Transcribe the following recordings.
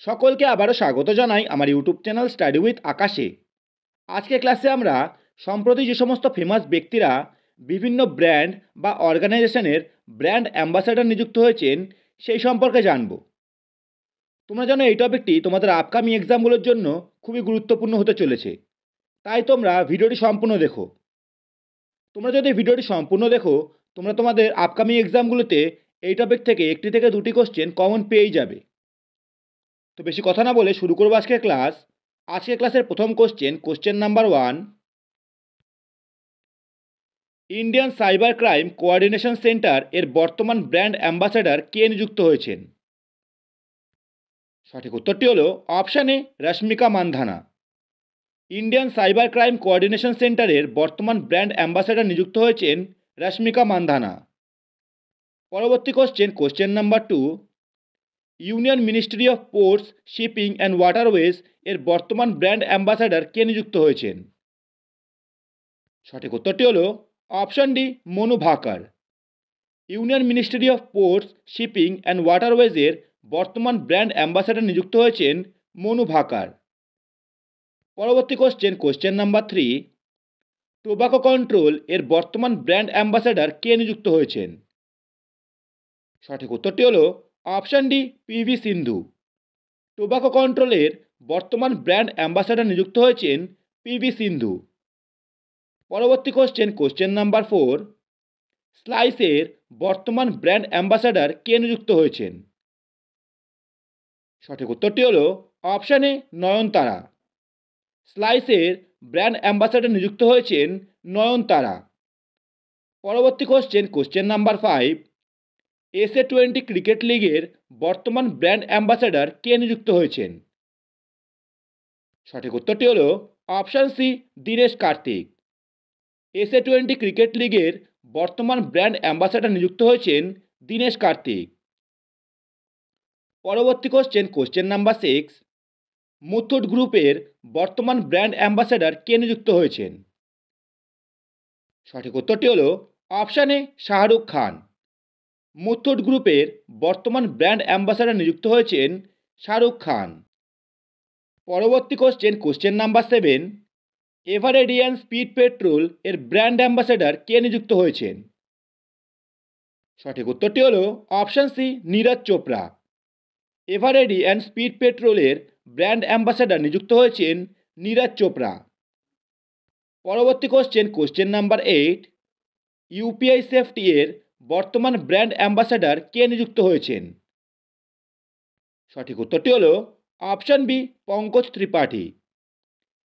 সকলকে আবারও স্বাগত জানাই আমার ইউটিউব চ্যানেল স্টাডি উইথ আকাশে। আজকে ক্লাসে আমরা সম্প্রতি যে সমস্ত ফেমাস ব্যক্তিরা বিভিন্ন ব্র্যান্ড বা অর্গানাইজেশনের ব্র্যান্ড অ্যাম্বাসাডার নিযুক্ত হয়েছেন সেই সম্পর্কে জানব। তোমরা জানো এই টপিকটি তোমাদের আপকামিং এক্সামগুলোর জন্য খুবই গুরুত্বপূর্ণ হতে চলেছে, তাই তোমরা ভিডিওটি সম্পূর্ণ দেখো। তোমরা যদি ভিডিওটি সম্পূর্ণ দেখো তোমরা তোমাদের আপকামিং এক্সামগুলোতে এই টপিক থেকে একটি থেকে দুটি কোশ্চেন কমন পেয়েই যাবে। তো বেশি কথা না বলে শুরু করবো আজকের ক্লাস। আজকের ক্লাসের প্রথম question number 1, Indian cyber crime coordination centre এর বর্তমান ব্র্যান্ড অ্যাম্বাসাডার কে নিযুক্ত হয়েছেন? সঠিক উত্তরটি হলো অপশান এ, Rashmika Mandhana. Indian cyber crime coordination সেন্টারের বর্তমান ব্র্যান্ড অ্যাম্বাসাডার নিযুক্ত হয়েছেন রশ্মিকা মান্ধানা। পরবর্তী question number 2, union ministry of ports, shipping and waterways এর বর্তমান ব্র্যান্ড অ্যাম্বাসাডার কে নিযুক্ত হয়েছেন? সঠিক উত্তরটি হলো option D, Manu Bhaker. Union ministry of ports, shipping and ওয়াটারওয়েজের বর্তমান ব্র্যান্ড অ্যাম্বাসাডার নিযুক্ত হয়েছেন মনু ভাকার। পরবর্তী কোশ্চেন নাম্বার 3, টোবাকো কন্ট্রোল এর বর্তমান ব্র্যান্ড অ্যাম্বাসাডার কে নিযুক্ত হয়েছেন? সঠিক উত্তরটি হলো অপশান ডি, পিভি সিন্ধু। টোবাকো কন্ট্রোলের বর্তমান ব্র্যান্ড অ্যাম্বাসাডার নিযুক্ত হয়েছেন পিভি সিন্ধু। পরবর্তী কোশ্চেন নাম্বার 4, স্লাইসের বর্তমান ব্র্যান্ড অ্যাম্বাসাডার কে নিযুক্ত হয়েছেন? সঠিক উত্তরটি হলো অপশান এ, নয়নতারা। স্লাইসের ব্র্যান্ড অ্যাম্বাসাডার নিযুক্ত হয়েছেন নয়নতারা। পরবর্তী কোশ্চেন নাম্বার 5, SA-20 ক্রিকেট লিগের বর্তমান ব্র্যান্ড অ্যাম্বাসাডার কে নিযুক্ত হয়েছেন? সঠিক উত্তরটি হলো option C, Dinesh Karthik. SA-20 cricket লিগের বর্তমান ব্র্যান্ড অ্যাম্বাসাডার নিযুক্ত হয়েছেন দীনেশ কার্তিক। পরবর্তী কোশ্চেন নাম্বার 6, মুথুট গ্রুপের বর্তমান ব্র্যান্ড অ্যাম্বাসাডার কে নিযুক্ত হয়েছেন? সঠিক উত্তরটি হলো অপশান এ, শাহরুখ খান। মুথুট গ্রুপের বর্তমান ব্র্যান্ড অ্যাম্বাসাডার নিযুক্ত হয়েছেন শাহরুখ খান। পরবর্তী কোশ্চেন নাম্বার 7, এভারেডিয়ান স্পিড পেট্রোল এর ব্র্যান্ড অ্যাম্বাসাডার কে নিযুক্ত হয়েছেন? সঠিক উত্তরটি হলো অপশান সি, নীরজ চোপড়া। এভারেডিয়ান স্পিড পেট্রোলের ব্র্যান্ড অ্যাম্বাসাডার নিযুক্ত হয়েছেন নীরজ চোপড়া। পরবর্তী কোশ্চেন নাম্বার 8, ইউপিআই সেফটি এর বর্তমান ব্র্যান্ড অ্যাম্বাসাডার কে নিযুক্ত হয়েছেন? সঠিক উত্তরটি হলো option B, Pankaj Tripathi.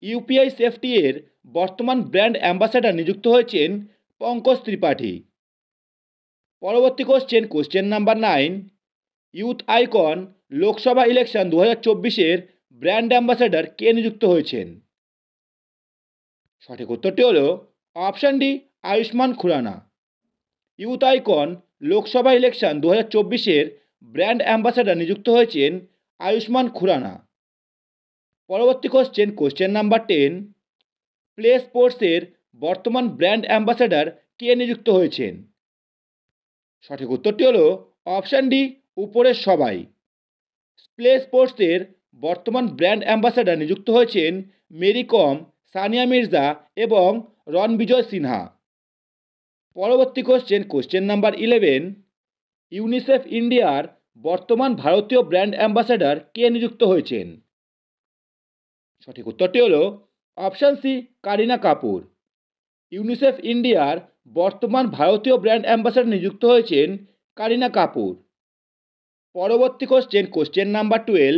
UPI safety এর বর্তমান ব্র্যান্ড অ্যাম্বাসাডার নিযুক্ত হয়েছেন পঙ্কজ ত্রিপাঠী। পরবর্তী question number 9, youth icon Lok Sabha election 2024-এর ব্র্যান্ড অ্যাম্বাসাডার কে নিযুক্ত হয়েছেন? সঠিক উত্তরটি হলো option D, Ayushmann Khurrana. Youth icon Lok Sabha election 2024-এর ব্র্যান্ড অ্যাম্বাসাডার নিযুক্ত হয়েছেন আয়ুষ্মান খুরানা। পরবর্তী কোশ্চেন নাম্বার 10, প্লে স্পোর্টসের বর্তমান ব্র্যান্ড অ্যাম্বাসাডার কে নিযুক্ত হয়েছেন? সঠিক উত্তরটি হলো অপশান ডি, উপরের সবাই। প্লে স্পোর্টসের বর্তমান ব্র্যান্ড অ্যাম্বাসাডার নিযুক্ত হয়েছেন মেরি কম, সানিয়া মির্জা এবং রণবিজয় সিনহা। পরবর্তী কোশ্চেন নাম্বার 11, ইউনিসেফ ইন্ডিয়ার বর্তমান ভারতীয় ব্র্যান্ড অ্যাম্বাসাডার কে নিযুক্ত হয়েছেন? সঠিক উত্তরটি হলো option C, Kareena Kapoor. UNICEF ইন্ডিয়ার বর্তমান ভারতীয় ব্র্যান্ড অ্যাম্বাসাডার নিযুক্ত হয়েছেন কারিনা কাপুর। পরবর্তী কোশ্চেন নাম্বার 12,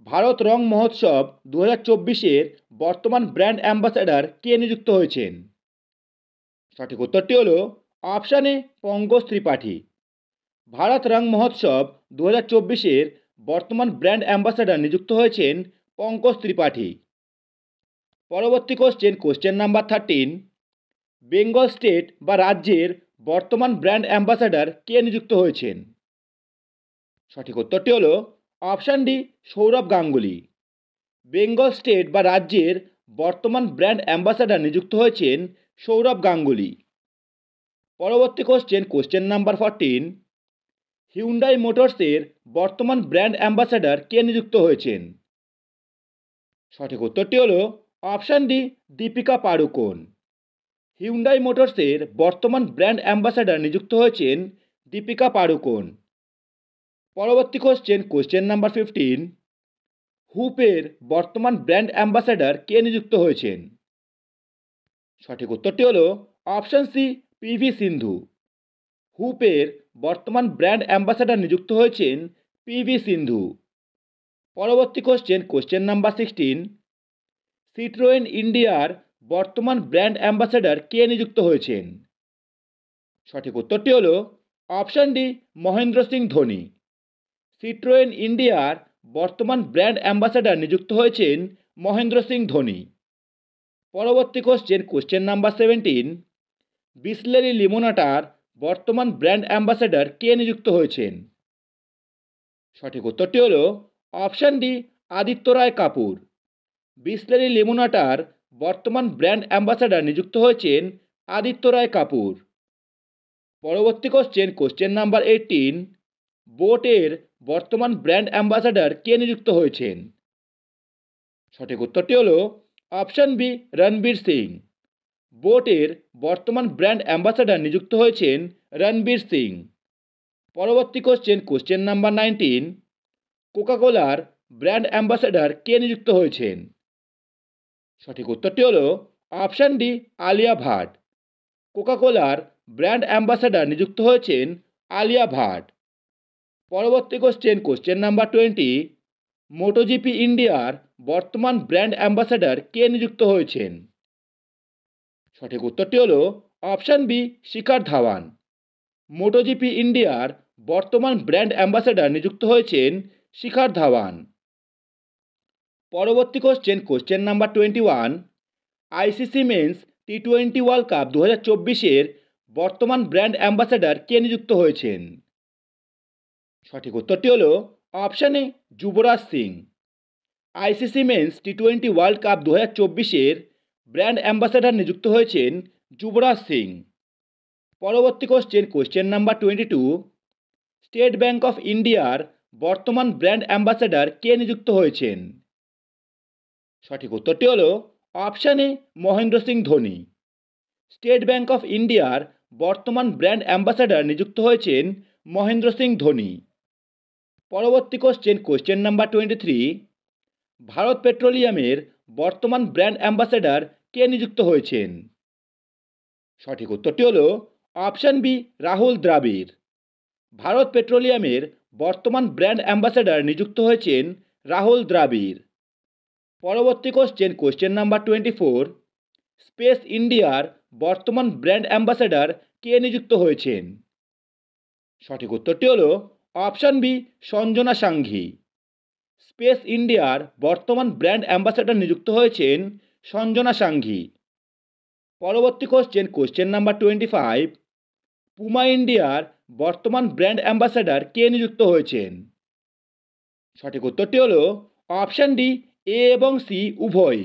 ভারত রং মহোৎসব 2024-এর বর্তমান ব্র্যান্ড অ্যাম্বাসাডার কে নিযুক্ত হয়েছেন? সঠিক উত্তরটি হলো অপশান এ, পঙ্কজ ত্রিপাঠী। ভারত রং মহোৎসব 2024-এর বর্তমান ব্র্যান্ড অ্যাম্বাসাডার নিযুক্ত হয়েছেন পঙ্কজ ত্রিপাঠী। পরবর্তী কোশ্চেন নাম্বার 13, বেঙ্গল স্টেট বা রাজ্যের বর্তমান ব্র্যান্ড অ্যাম্বাসাডার কে নিযুক্ত হয়েছেন? সঠিক উত্তরটি হলো option D, Sourav Ganguly. Bengal state বা রাজ্যের বর্তমান ব্র্যান্ড অ্যাম্বাসাডার নিযুক্ত হয়েছেন সৌরভ গাঙ্গুলি। পরবর্তী কোশ্চেন নাম্বার 14, হিউন্ডাই মোটরসের বর্তমান ব্র্যান্ড অ্যাম্বাসাডর কে নিযুক্ত হয়েছেন? সঠিক উত্তরটি হলো option D, Deepika Padukone. Hyundai মোটরসের বর্তমান ব্র্যান্ড অ্যাম্বাসাডর নিযুক্ত হয়েছেন দীপিকা পাড়ুকোন। পরবর্তী কোশ্চেন নাম্বার 15। হুপের বর্তমান ব্র্যান্ড অ্যাম্বাসাডর কে নিযুক্ত হয়েছেন? সঠিক উত্তরটি হলো অপশান সি, পিভি সিন্ধু। হুপের বর্তমান ব্র্যান্ড অ্যাম্বাসাডর নিযুক্ত হয়েছেন পিভি সিন্ধু। পরবর্তী কোশ্চেন নাম্বার 16। সিট্রোয়েন ইন্ডিয়ার বর্তমান ব্র্যান্ড অ্যাম্বাসাডর কে নিযুক্ত হয়েছেন? সঠিক উত্তরটি হলো option D, Mahendra Singh Dhoni. Citroen ইন্ডিয়ার বর্তমান ব্র্যান্ড অ্যাম্বাসাডর নিযুক্ত হয়েছেন মহেন্দ্র সিং ধোনি। পরবর্তী কোশ্চেন নাম্বার 17। বিসলেরি লিমোনাটার বর্তমান ব্র্যান্ড অ্যাম্বাসাডর কে নিযুক্ত হয়েছেন? সঠিক উত্তরটি হলো অপশান ডি, আদিত্য রায় কাপুর। বিসলেরি লিমোনাটার বর্তমান ব্র্যান্ড অ্যাম্বাসাডর নিযুক্ত হয়েছেন আদিত্য রায় কাপুর। পরবর্তী কোশ্চেন নাম্বার 18। বোটের বর্তমান ব্র্যান্ড অ্যাম্বাসাডর কে নিযুক্ত হয়েছেন? সঠিক উত্তরটি হলো অপশান বি, রণবীর সিং। বোটের বর্তমান ব্র্যান্ড অ্যাম্বাসাডর নিযুক্ত হয়েছেন রণবীর সিং। পরবর্তী কোশ্চেন নাম্বার 19। কোকাকোলার ব্র্যান্ড অ্যাম্বাসাডর কে নিযুক্ত হয়েছেন? সঠিক উত্তরটি হলো অপশান ডি, আলিয়া ভাট। কোকাকোলার ব্র্যান্ড অ্যাম্বাসাডর নিযুক্ত হয়েছেন আলিয়া ভাট। পরবর্তী কোশ্চেন নাম্বার 20। মোটোজিপি ইন্ডিয়ার বর্তমান ব্র্যান্ড অ্যাম্বাসাডর কে নিযুক্ত হয়েছেন? সঠিক উত্তরটি হলো option B, Shikhar Dhawan. MotoGP ইন্ডিয়ার বর্তমান ব্র্যান্ড অ্যাম্বাসাডর নিযুক্ত হয়েছেন শিখর ধাওয়ান। পরবর্তী কোশ্চেন নাম্বার 21। আইসিসি মেন্স টি20 ওয়ার্ল্ড কাপ 2024-এর বর্তমান ব্র্যান্ড অ্যাম্বাসাডর কে নিযুক্ত হয়েছেন? সঠিক উত্তরটি হলো option A, Yuvraj Singh. ICC men's টি20 ওয়ার্ল্ড কাপ 2024-এর ব্র্যান্ড অ্যাম্বাসাডর নিযুক্ত হয়েছেন যুবরাজ সিং। পরবর্তী question number 22। State Bank of ইন্ডিয়ার বর্তমান ব্র্যান্ড অ্যাম্বাসাডর কে নিযুক্ত হয়েছেন? সঠিক উত্তরটি হলো option A, Mahendra Singh Dhoni. State Bank of ইন্ডিয়ার বর্তমান ব্র্যান্ড অ্যাম্বাসাডর নিযুক্ত হয়েছেন মহেন্দ্র সিং ধোনি। পরবর্তী কোশ্চেন নাম্বার 23। ভারত পেট্রোলিয়ামের বর্তমান ব্র্যান্ড অ্যাম্বাসাডর কে নিযুক্ত হয়েছেন? সঠিক উত্তরটি হলো অপশান বি, রাহুল দ্রাবিড়। ভারত পেট্রোলিয়ামের বর্তমান ব্র্যান্ড অ্যাম্বাসাডর নিযুক্ত হয়েছেন রাহুল দ্রাবিড়। পরবর্তী কোশ্চেন নাম্বার 24। স্পেস ইন্ডিয়ার বর্তমান ব্র্যান্ড অ্যাম্বাসাডর কে নিযুক্ত হয়েছেন? সঠিক উত্তরটি হলো option B, Sanjana Sanghi. Space ইন্ডিয়ার বর্তমান ব্র্যান্ড অ্যাম্বাসাডর নিযুক্ত হয়েছেন সঞ্জনা সাংঘি। পরবর্তী কোশ্চেন নাম্বার 25। পুমা ইন্ডিয়ার বর্তমান ব্র্যান্ড অ্যাম্বাসাডর কে নিযুক্ত হয়েছেন? সঠিক উত্তরটি হলো অপশান ডি, এ এবং সি উভয়।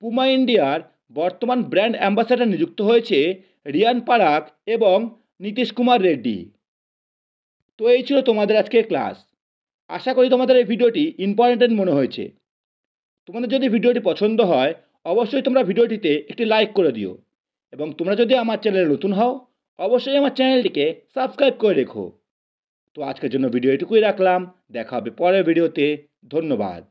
পুমা ইন্ডিয়ার বর্তমান ব্র্যান্ড অ্যাম্বাসাডর নিযুক্ত হয়েছে রিয়ান পারাক এবং নীতিশ কুমার রেড্ডি। তো এই ছিল তোমাদের আজকের ক্লাস। আশা করি তোমাদের এই ভিডিওটি ইম্পর্ট্যান্ট মনে হয়েছে। তোমাদের যদি ভিডিওটি পছন্দ হয় অবশ্যই তোমরা ভিডিওটিতে একটি লাইক করে দিও এবং তোমরা যদি আমার চ্যানেলে নতুন হও অবশ্যই আমার চ্যানেলটিকে সাবস্ক্রাইব করে রেখো। তো আজকের জন্য ভিডিও এটুকুই রাখলাম। দেখা হবে পরের ভিডিওতে। ধন্যবাদ।